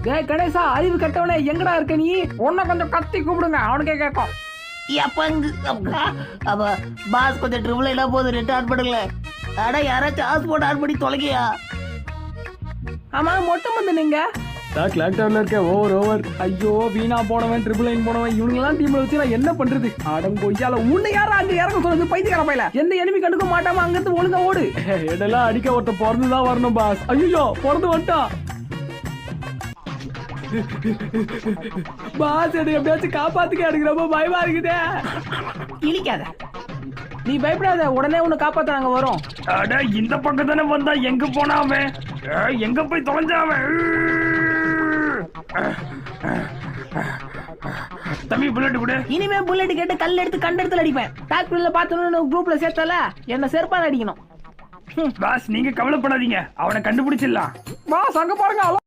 டேய் கணேசா, அறிவு கட்டவனே எங்கடா இருக்க நீ? உன்னை கொஞ்சம் கத்தி கூப்பிடுங்க, அவனுக்கே கேட்கும். அப்ப பாஸ் கொஞ்சம் ட்ரிபிள் என்ன போகுது, ரெட் ஆன் பண்ணுங்களேன். அட யாராச்சும் ஹாஸ்போர்ட் ஆன் பண்ணி தொலைக்கியா? ஆமா, மொட்டை வந்து நீங்க கிளாக் டவர்ல இருக்க. ஓவர் ஐயோ, வீணா போனவன், ட்ரிபிள் லைன் போனவன், இவனுங்கெல்லாம் டீம்ல வச்சு நான் என்ன பண்றது? அடம் கொஞ்சால உன்னை யாரும் அங்க இறங்க சொல்றது? பைத்தியக்கார பையல, எந்த எனிமி கண்டுக்க மாட்டாம அங்க இருந்து ஒழுங்கா ஓடு. இடெல்லாம் அடிக்க ஒருத்த பிறந்துதான் வரணும் பாஸ். ஐயோ, பிறந்து வந்துட்டான் பாஸ். எனக்கு எப்படியாச்சும் காப்பாத்துக்க, எனக்கு ரொம்ப பயமா இருக்குதே. இழிக்காத, நீ பயப்படாத, உடனே உன்னை காப்பாத்த நாங்க வரோம். அட இந்த பக்கம் தானே வந்தா, எங்க போனா அவன்? எங்க போய் தொலைஞ்சாவன்? தம்பி புல்லட் கூட. இனிமே புல்லட் கேட்டு கல் எடுத்து கண்டெடுத்துல அடிப்பேன். டாக்டர்ல பாத்தணும் குரூப்ல சேர்த்தல, என்ன செருப்பால அடிக்கணும். பாஸ் நீங்க கவலைப்படாதீங்க, அவனை கண்டுபிடிச்சிடலாம். பாஸ் அங்க பாருங்க.